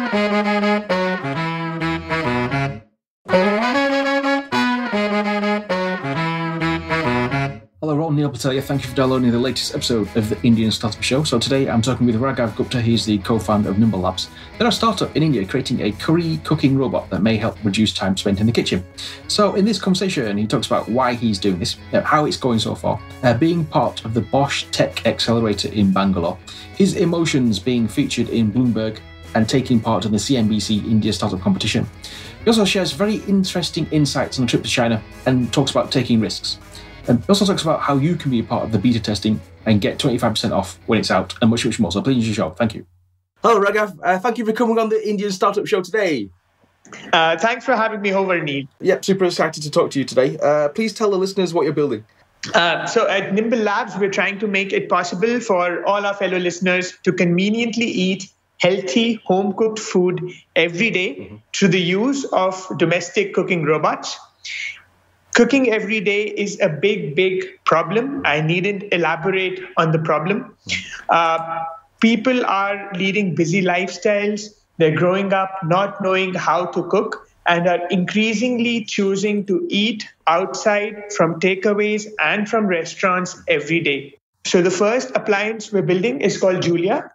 Hello, Nymble Patel here. Thank you for downloading the latest episode of the Indian Startup Show. So today I'm talking with Raghav Gupta. He's the co-founder of Nymble Labs. They're a startup in India creating a curry cooking robot that may help reduce time spent in the kitchen. So in this conversation, he talks about why he's doing this, how it's going so far, being part of the Bosch Tech accelerator in Bangalore, his emotions being featured in Bloomberg, and taking part in the CNBC India Startup Competition. He also shares very interesting insights on a trip to China and talks about taking risks. And he also talks about how you can be a part of the beta testing and get 25% off when it's out, and much, much more. So please use your show. Thank you. Hello, Raghav. Thank you for coming on the Indian Startup Show today. Thanks for having me over, Neil. Yep, super excited to talk to you today. Please tell the listeners what you're building. So at Nymble Labs, we're trying to make it possible for all our fellow listeners to conveniently eat healthy, home-cooked food every day through the use of domestic cooking robots. Cooking every day is a big, big problem. I needn't elaborate on the problem. People are leading busy lifestyles. They're growing up not knowing how to cook and are increasingly choosing to eat outside from takeaways and from restaurants every day. So the first appliance we're building is called Julia.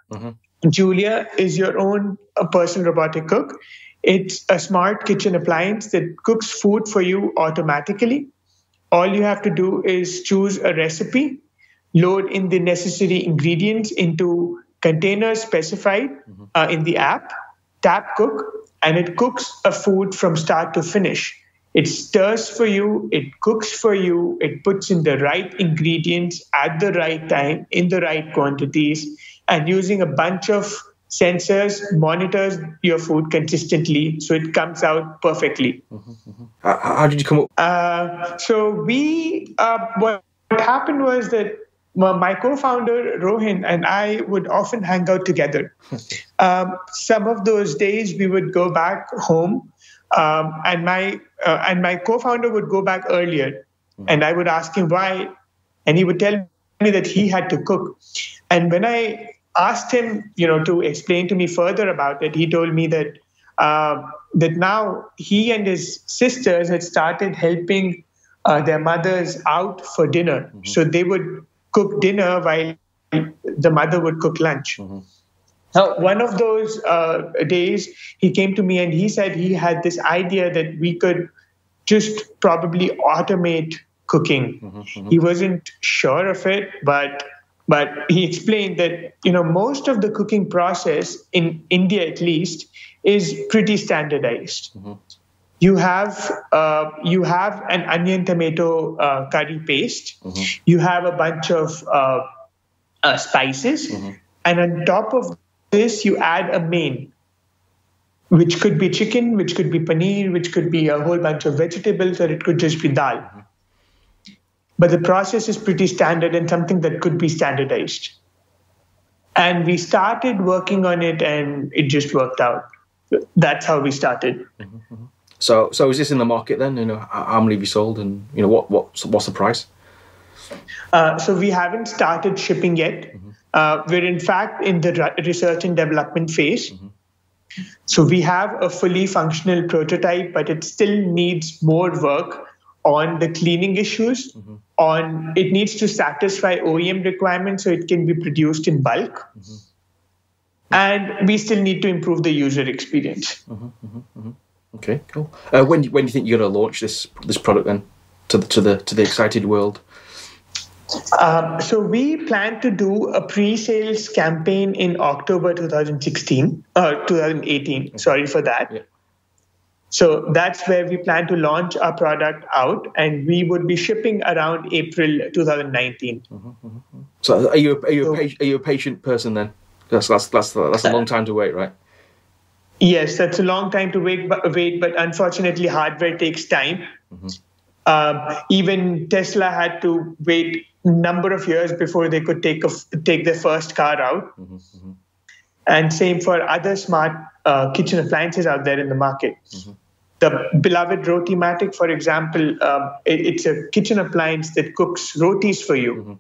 Julia is your own personal robotic cook. It's a smart kitchen appliance that cooks food for you automatically. All you have to do is choose a recipe, load in the necessary ingredients into containers specified in the app, tap cook, and it cooks a food from start to finish. It stirs for you, it cooks for you, it puts in the right ingredients at the right time, in the right quantities, and using a bunch of sensors monitors your food consistently so it comes out perfectly. How did you come up? What happened was that my co-founder Rohin and I would often hang out together. Some of those days we would go back home, and my co-founder would go back earlier, and I would ask him why, and he would tell me that he had to cook. And when I asked him, to explain to me further about it, he told me that that now he and his sisters had started helping their mothers out for dinner. So they would cook dinner while the mother would cook lunch. Now, one of those days, he came to me and he said he had this idea that we could just probably automate cooking. He wasn't sure of it, but he explained that, most of the cooking process in India, at least, is pretty standardized. You have an onion tomato curry paste. You have a bunch of spices, and on top of this, you add a main, which could be chicken, which could be paneer, which could be a whole bunch of vegetables, or it could just be dal. But the process is pretty standard and something that could be standardized. And we started working on it and it just worked out. That's how we started. So is this in the market then? How many have you sold, and what's the price? So we haven't started shipping yet. We're in fact in the research and development phase. So we have a fully functional prototype, but it still needs more work on the cleaning issues. It needs to satisfy OEM requirements so it can be produced in bulk. And we still need to improve the user experience. Okay, cool. When do you think you're going to launch this product then to the excited world? So we plan to do a pre-sales campaign in October 2018. Sorry for that. Yeah. So that's where we plan to launch our product out, and we would be shipping around April 2019. So are you a patient person then? That's a long time to wait, right? Yes, that's a long time to wait, but unfortunately, hardware takes time. Even Tesla had to wait a number of years before they could take their first car out. And same for other smart kitchen appliances out there in the market. The beloved Rotimatic, for example, it's a kitchen appliance that cooks rotis for you.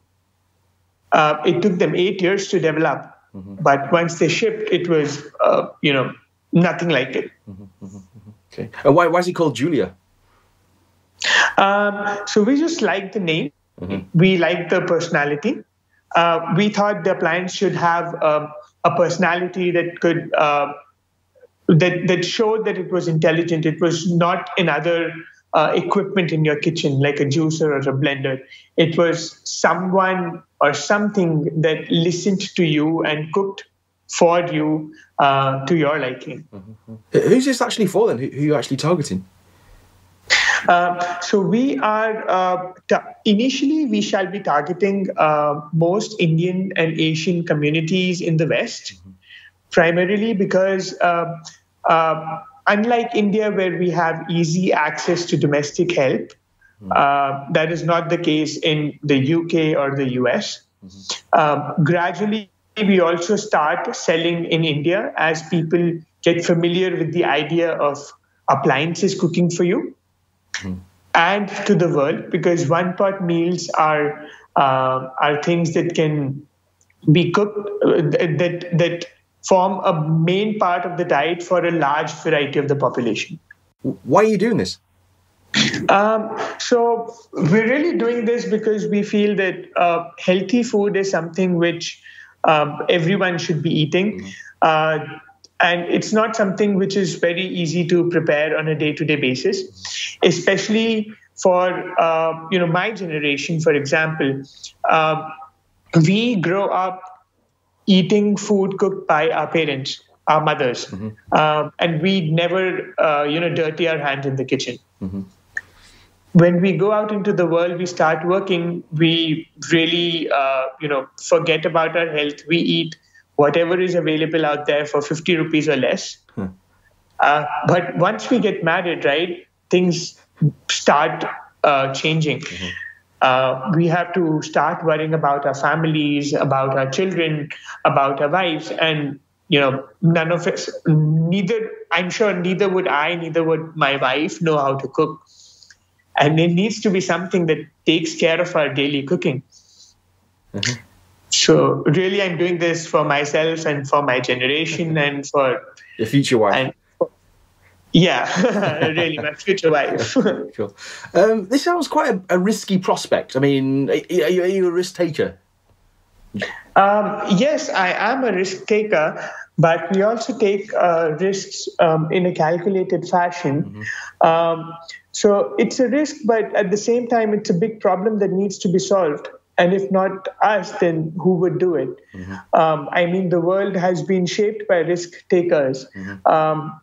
It took them 8 years to develop, but once they shipped, it was, nothing like it. Okay. And why is it called Julia? So we just like the name. We like the personality. We thought the appliance should have a personality that could that showed that it was intelligent. It was not another equipment in your kitchen like a juicer or a blender. It was someone or something that listened to you and cooked for you to your liking. Who's this actually for then? Who are you actually targeting? So we are, initially we shall be targeting most Indian and Asian communities in the West, primarily because unlike India where we have easy access to domestic help, that is not the case in the UK or the US. Gradually, we also start selling in India as people get familiar with the idea of appliances cooking for you. And to the world, because one-pot meals are things that can be cooked that form a main part of the diet for a large variety of the population. Why are you doing this? So we're really doing this because we feel that healthy food is something which everyone should be eating. And it's not something which is very easy to prepare on a day-to-day basis, especially for my generation, for example. We grow up eating food cooked by our parents, our mothers, and we never dirty our hands in the kitchen. When we go out into the world, we start working, we really forget about our health. We eat whatever is available out there for 50 rupees or less. But once we get married, right, things start changing. We have to start worrying about our families, about our children, about our wives. And, none of us, neither would I, neither would my wife know how to cook. And it needs to be something that takes care of our daily cooking. So really, I'm doing this for myself and for my generation and for your future wife. Really, my future wife. Sure. This sounds quite a risky prospect. I mean, are you a risk taker? Yes, I am a risk taker, but we also take risks in a calculated fashion. So it's a risk, but at the same time, it's a big problem that needs to be solved. And if not us, then who would do it? The world has been shaped by risk takers.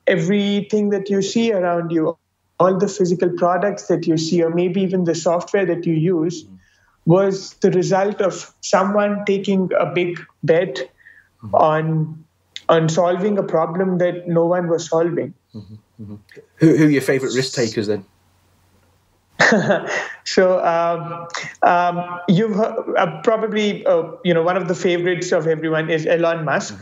Everything that you see around you, all the physical products that you see, or maybe even the software that you use, was the result of someone taking a big bet on solving a problem that no one was solving. Who are your favorite risk takers then? So you've heard, probably one of the favorites of everyone is Elon Musk.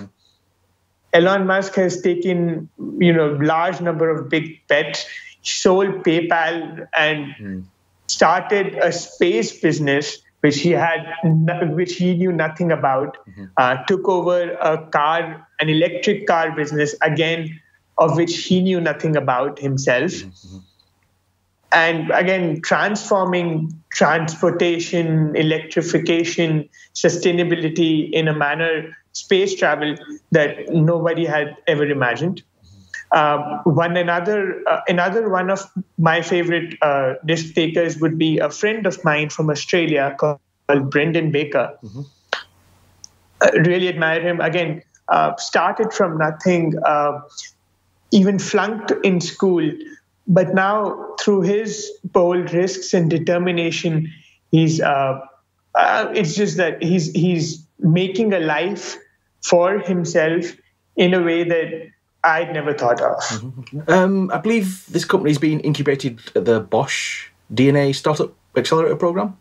Elon Musk has taken large number of big bets, sold PayPal, and started a space business which he knew nothing about. Took over an electric car business again, of which he knew nothing about himself. And again, transforming transportation, electrification, sustainability in a manner, space travel that nobody had ever imagined. Another one of my favorite risk takers would be a friend of mine from Australia called Brendan Baker. Really admire him. Again, started from nothing, even flunked in school. But now, through his bold risks and determination, it's just that he's making a life for himself in a way that I'd never thought of. I believe this company's been incubated at the Bosch DNA Startup Accelerator Program?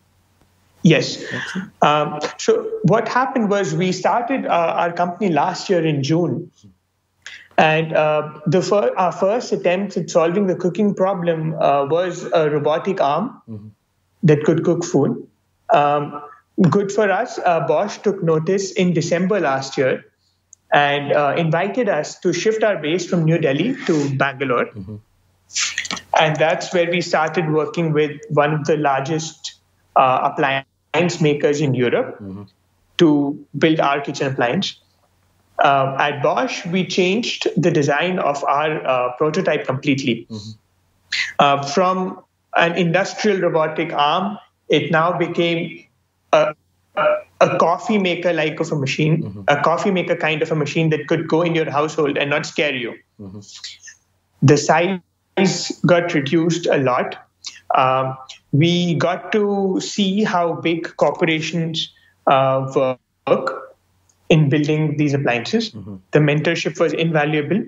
Yes. So what happened was we started our company last year in June. And our first attempt at solving the cooking problem was a robotic arm that could cook food. Good for us. Bosch took notice in December last year and invited us to shift our base from New Delhi to Bangalore. And that's where we started working with one of the largest appliance makers in Europe to build our kitchen appliance. At Bosch, we changed the design of our prototype completely. From an industrial robotic arm, it now became a coffee maker like of a machine, a coffee maker kind of a machine that could go in your household and not scare you. The size got reduced a lot. We got to see how big corporations work in building these appliances. The mentorship was invaluable.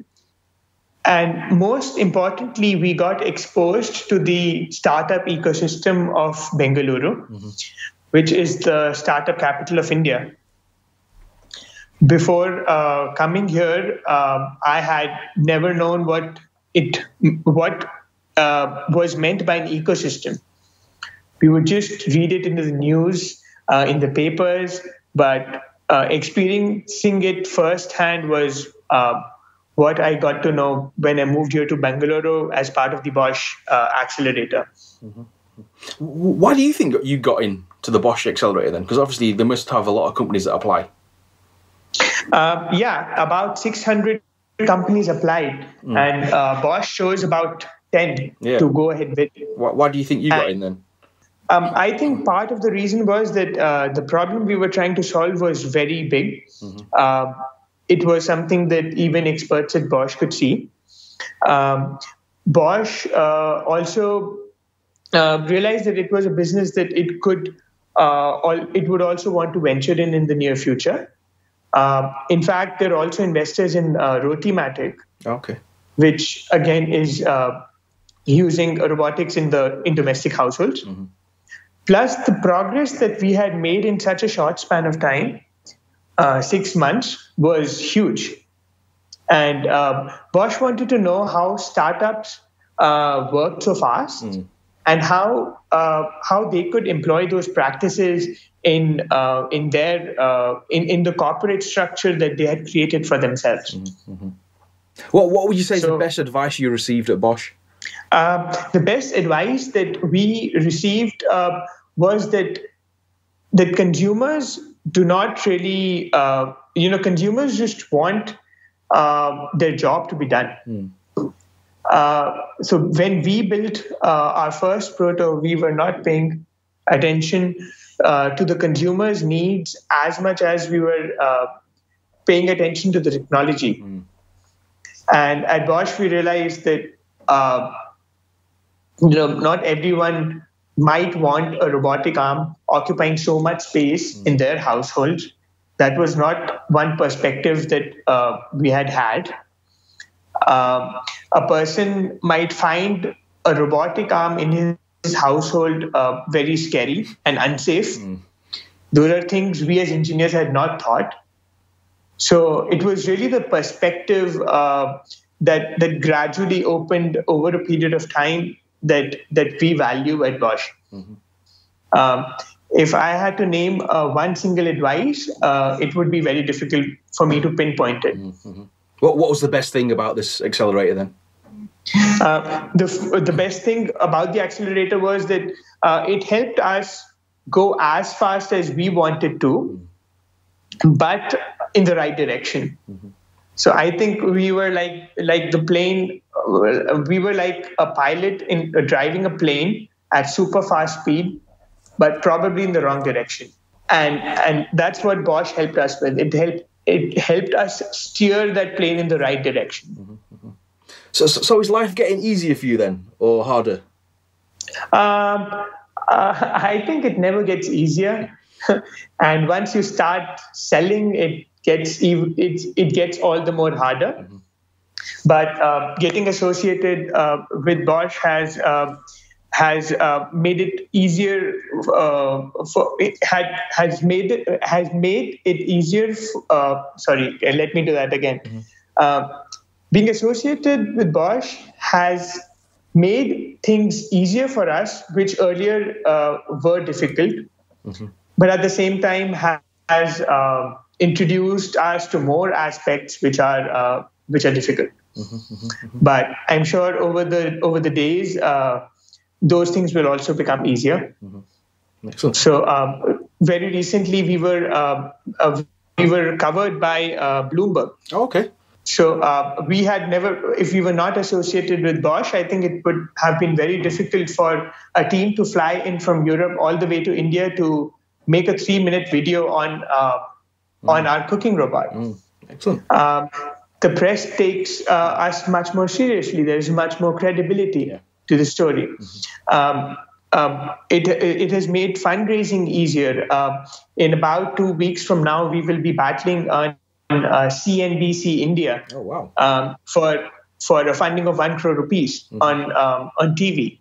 And most importantly, we got exposed to the startup ecosystem of Bengaluru, which is the startup capital of India. Before coming here, I had never known what was meant by an ecosystem. We would just read it in the news, in the papers, but experiencing it firsthand was what I got to know when I moved here to Bengaluru as part of the Bosch accelerator. Why do you think you got into the Bosch accelerator then? Because obviously they must have a lot of companies that apply. About 600 companies applied, and Bosch chose about 10 to go ahead with. Why do you think you got in then? I think part of the reason was that the problem we were trying to solve was very big. It was something that even experts at Bosch could see. Bosch also realized that it was a business that it would also want to venture in the near future. In fact, they're also investors in Rotimatic, which again is using robotics in domestic households. Plus, the progress that we had made in such a short span of time, 6 months, was huge. And Bosch wanted to know how startups worked so fast and how they could employ those practices in the corporate structure that they had created for themselves. What would you say is the best advice you received at Bosch? The best advice that we received was that consumers do not really, consumers just want their job to be done. So when we built our first proto, we were not paying attention to the consumer's needs as much as we were paying attention to the technology. And at Bosch, we realized that not everyone might want a robotic arm occupying so much space in their household. That was not one perspective that we had. A person might find a robotic arm in his household very scary and unsafe. Those are things we as engineers had not thought. So it was really the perspective that gradually opened over a period of time that we value at Bosch. If I had to name one single advice, it would be very difficult for me to pinpoint it. What was the best thing about this accelerator then? The best thing about the accelerator was that it helped us go as fast as we wanted to, but in the right direction. So I think we were like the plane. We were like a pilot in driving a plane at super fast speed, but probably in the wrong direction. And that's what Bosch helped us with. It helped us steer that plane in the right direction. So is life getting easier for you then, or harder? I think it never gets easier. And once you start selling, it gets all the more harder. But getting associated with Bosch has made it easier. Has made it easier. Sorry, let me do that again. Being associated with Bosch has made things easier for us, which earlier were difficult. But at the same time has introduced us to more aspects which are difficult. But I'm sure over the days, those things will also become easier. Excellent. So very recently, we were covered by Bloomberg. Oh, okay. So we had never, if we were not associated with Bosch, I think it would have been very difficult for a team to fly in from Europe all the way to India to make a 3-minute video on our cooking robot. Excellent. The press takes us much more seriously. There is much more credibility to the story. It has made fundraising easier. In about 2 weeks from now, we will be battling on CNBC India for a funding of 1 crore rupees on TV.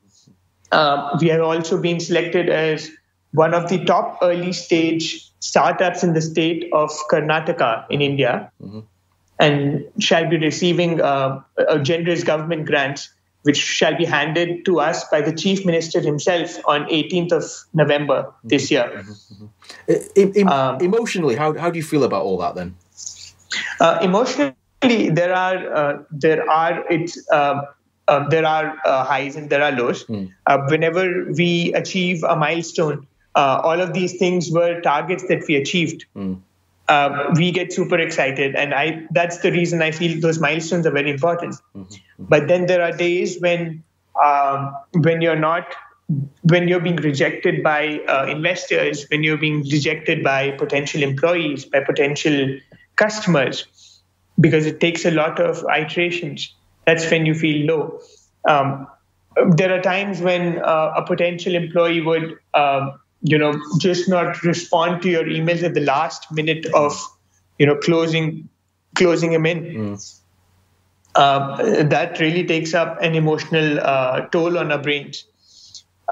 We have also been selected as one of the top early stage startups in the state of Karnataka in India, and shall be receiving a generous government grants, which shall be handed to us by the Chief Minister himself on 18th of November this year. Emotionally, how do you feel about all that then? Emotionally, there are highs and there are lows. Whenever we achieve a milestone, all of these things were targets that we achieved. We get super excited, and that's the reason I feel those milestones are very important. But then there are days when you're being rejected by investors, when you're being rejected by potential employees, by potential customers, because it takes a lot of iterations. That's when you feel low. There are times when a potential employee would just not respond to your emails at the last minute of closing them in. That really takes up an emotional toll on our brains.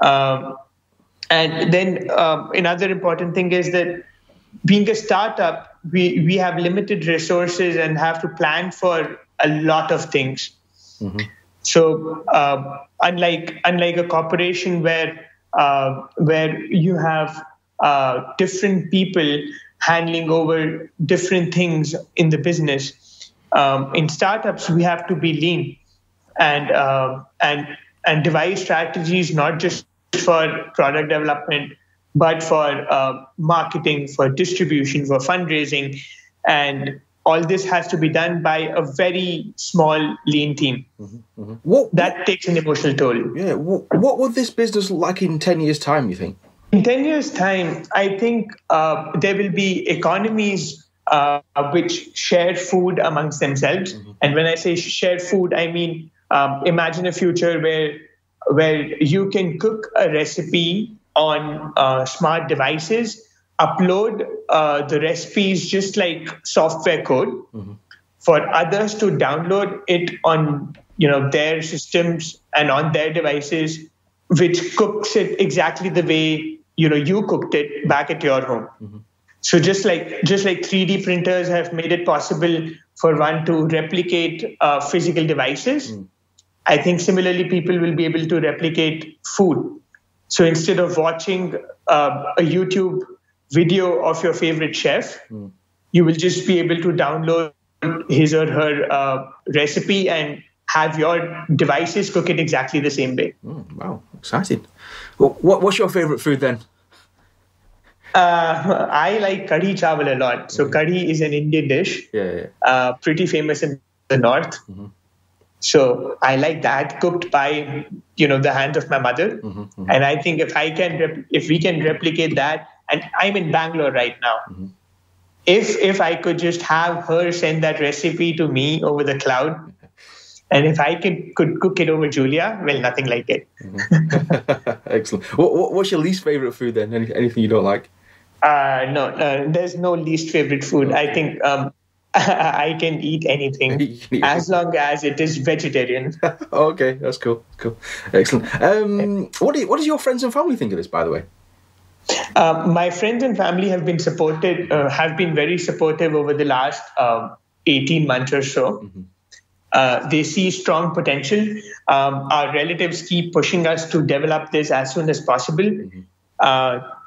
And then another important thing is that being a startup, we have limited resources and have to plan for a lot of things. So unlike a corporation where you have different people handling over different things in the business, in startups we have to be lean and devise strategies not just for product development, but for marketing, for distribution, for fundraising. And all this has to be done by a very small, lean team. That takes an emotional toll. Yeah. What would this business look like in 10 years' time, you think? In 10 years' time, I think there will be economies which share food amongst themselves. And when I say share food, I mean, imagine a future where you can cook a recipe on smart devices, upload the recipes just like software code for others to download it on their systems and on their devices, which cooks it exactly the way you cooked it back at your home. So just like 3D printers have made it possible for one to replicate physical devices, I think similarly people will be able to replicate food. So instead of watching a YouTube video of your favorite chef, you will just be able to download his or her recipe and have your devices cook it exactly the same way. Wow, exciting. Well, what's your favorite food then? I like kadhi chawal a lot. So kadhi is an Indian dish, pretty famous in the north. So I like that, cooked by the hands of my mother. And I think if we can replicate that, and I'm in Bangalore right now, if I could just have her send that recipe to me over the cloud, and if I could cook it over Julia, well, nothing like it. Excellent. What's your least favorite food then? Anything you don't like? No, there's no least favorite food. I think I can eat anything as long as it is vegetarian. Okay, that's cool. Excellent. What do your friends and family think of this, by the way? My friends and family have been very supportive over the last 18 months or so. They see strong potential. Our relatives keep pushing us to develop this as soon as possible.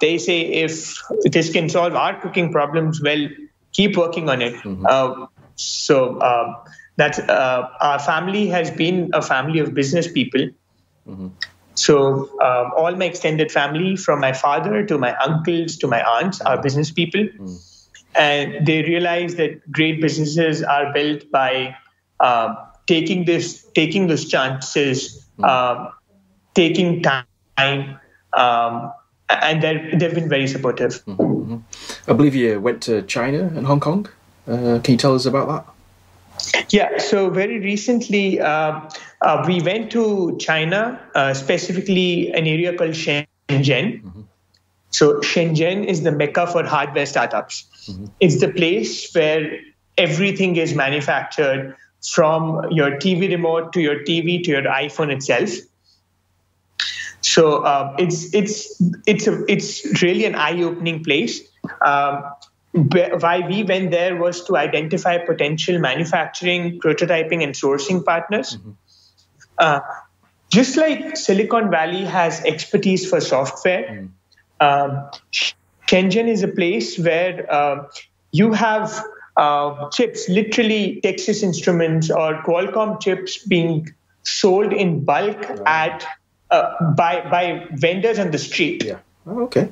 They say if this can solve our cooking problems, well, keep working on it. So that's our family has been a family of business people. So all my extended family, from my father to my uncles to my aunts, are business people. And they realize that great businesses are built by taking those chances, taking time, and they've been very supportive. I believe you went to China and Hong Kong. Can you tell us about that? Yeah, so very recently we went to China, specifically an area called Shenzhen. So Shenzhen is the mecca for hardware startups. It's the place where everything is manufactured, from your TV remote to your TV to your iPhone itself. So it's really an eye-opening place. Why we went there was to identify potential manufacturing, prototyping, and sourcing partners. Just like Silicon Valley has expertise for software, Shenzhen is a place where you have chips, literally Texas Instruments or Qualcomm chips, being sold in bulk at by vendors on the street. Yeah. Oh, okay.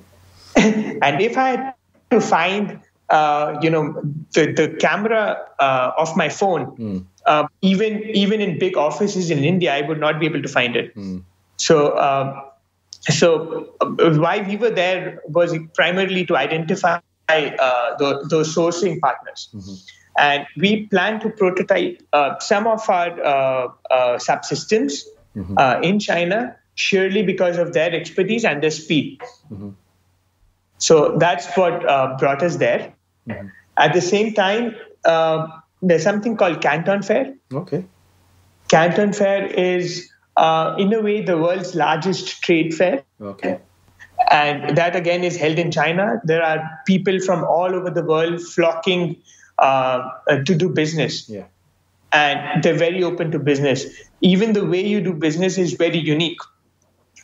And if I had to find the camera of my phone, even in big offices in India, I would not be able to find it. So why we were there was primarily to identify those sourcing partners. And we plan to prototype some of our subsystems in China, surely because of their expertise and their speed. So that's what brought us there. At the same time, there's something called Canton Fair. Okay. Canton Fair is, in a way, the world's largest trade fair. Okay. And that, again, is held in China. There are people from all over the world flocking to do business. Yeah. And they're very open to business. Even the way you do business is very unique.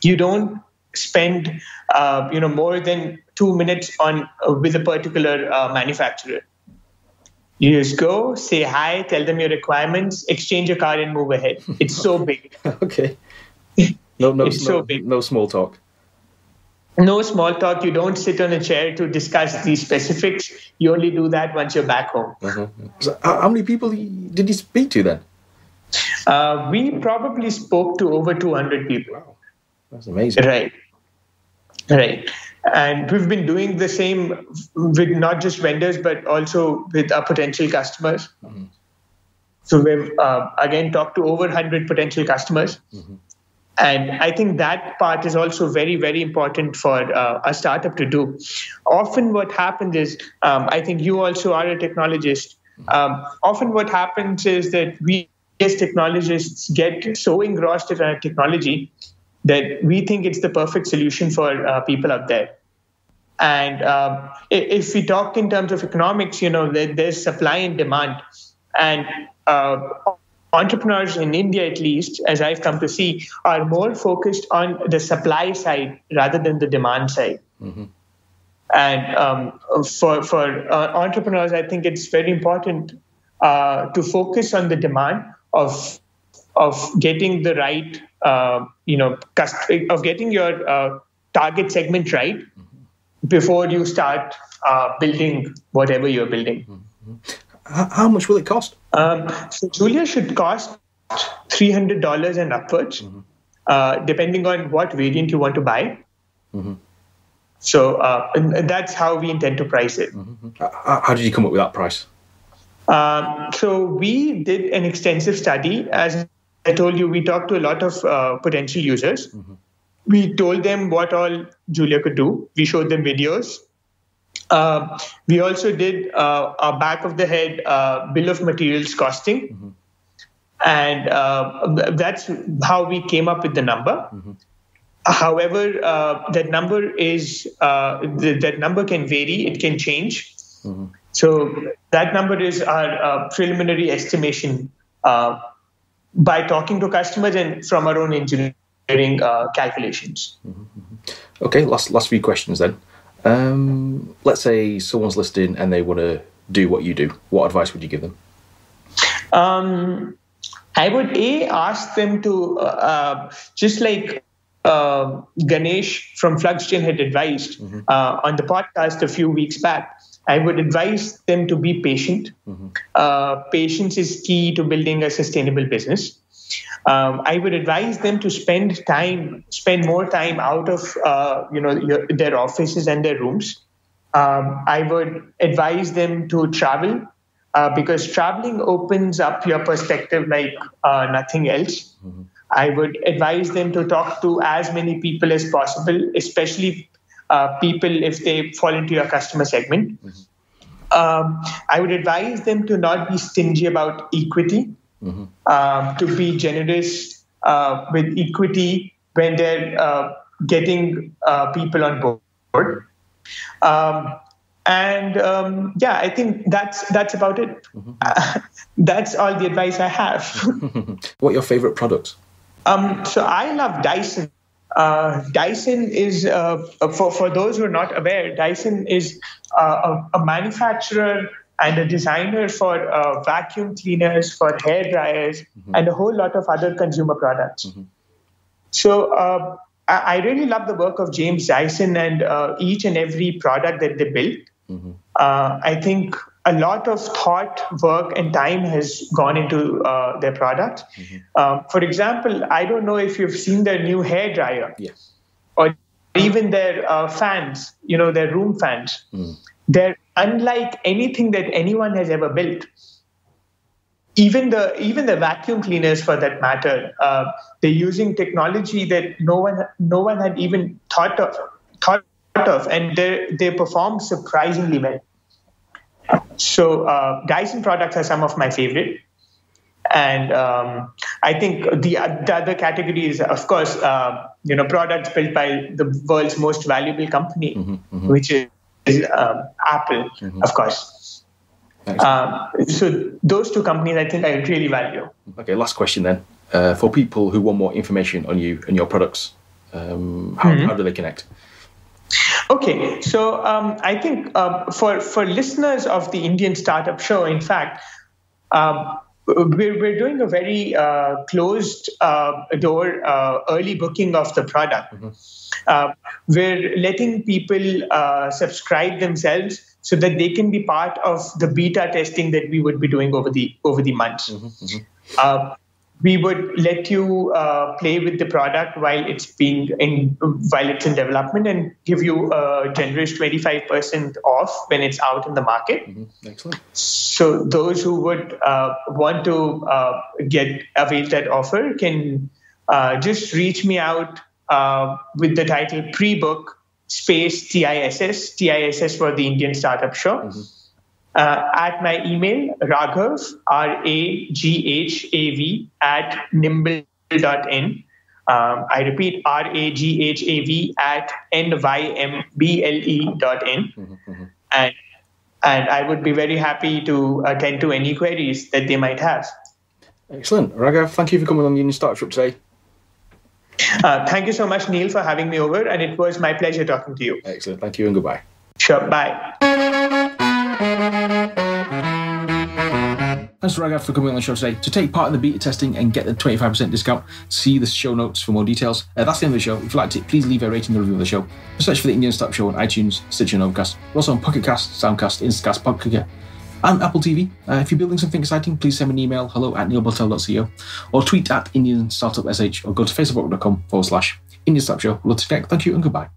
You don't spend more than 2 minutes with a particular manufacturer. You just go, say hi, tell them your requirements, exchange your car, and move ahead. It's so big. Okay. So big. No small talk. No small talk. You don't sit on a chair to discuss these specifics. You only do that once you're back home. So how many people did you speak to then? We probably spoke to over 200 people. Wow. That's amazing. Right. And we've been doing the same with not just vendors, but also with our potential customers. So we've, again, talked to over 100 potential customers. And I think that part is also very, very important for a startup to do. Often what happens is, I think you also are a technologist. Often what happens is that we as technologists get so engrossed in our technology that we think it's the perfect solution for people out there. And if we talk in terms of economics, there's supply and demand. And entrepreneurs in India, at least, as I've come to see, are more focused on the supply side rather than the demand side. And for entrepreneurs, I think it's very important to focus on the demand of getting the right, of getting your target segment right before you start building whatever you're building. How much will it cost? So Julia should cost $300 and upwards, depending on what variant you want to buy. So that's how we intend to price it. How did you come up with that price? So we did an extensive study. As I told you, we talked to a lot of potential users. We told them what all Julia could do. We showed them videos. We also did a back of the head bill of materials costing. And that's how we came up with the number. However, that number can vary. It can change. So that number is our preliminary estimation by talking to customers and from our own engineering calculations. Okay, last few questions then. Let's say someone's listening and they want to do what you do? What advice would you give them? I would ask them to just like Ganesh from Fluxgen had advised on the podcast a few weeks back. I would advise them to be patient. Patience is key to building a sustainable business. I would advise them to spend more time out of their offices and their rooms. I would advise them to travel because traveling opens up your perspective like nothing else. I would advise them to talk to as many people as possible, especially people if they fall into your customer segment. I would advise them to not be stingy about equity, to be generous with equity when they're getting people on board. I think that's about it. That's all the advice I have. What are your favorite products? So I love Dyson. Dyson is, for those who are not aware, Dyson is a manufacturer and a designer for vacuum cleaners, for hair dryers, and a whole lot of other consumer products. So I really love the work of James Dyson and each and every product that they built. I think a lot of thought, work, and time has gone into their product. For example, I don't know if you've seen their new hair dryer, or even their fans, their room fans. They're unlike anything that anyone has ever built. Even the vacuum cleaners, for that matter, they're using technology that no one had even thought of, and they perform surprisingly well. So Dyson products are some of my favorite, and I think the other category is, of course, products built by the world's most valuable company, which is Apple, of course. So those two companies, I think, I really value. Okay, last question then. For people who want more information on you and your products, how do they connect? Okay, so I think for listeners of the Indian Startup Show, in fact, we're doing a very closed door early booking of the product. We're letting people subscribe themselves so that they can be part of the beta testing that we would be doing over the months. We would let you play with the product while it's in development, and give you a generous 25% off when it's out in the market. Excellent. So those who would want to avail that offer can just reach me out with the title Pre-Book space TISS for the Indian Startup Show. At my email, Raghav, RAGHAV @nymble.in. I repeat, RAGHAV @nymble.in. And I would be very happy to attend to any queries that they might have. Excellent. Raghav, thank you for coming on the Indian Startup Show today. Thank you so much, Neil, for having me over, and it was my pleasure talking to you. Excellent. Thank you and goodbye. Sure. Bye. Thanks to Raghav for coming on the show today. To take part in the beta testing and get the 25% discount, see the show notes for more details. That's the end of the show. If you liked it, please leave a rating and review of the show. Search for the Indian Startup Show on iTunes, Stitcher, and Overcast. We're also on Pocket Cast, Soundcast, Instacast, Podcast, and Apple TV. If you're building something exciting, please send me an email, hello@neilpatel.co, or tweet @IndianStartupSH, or go to facebook.com/Indian Startup Show. We'll love to connect. Thank you and goodbye.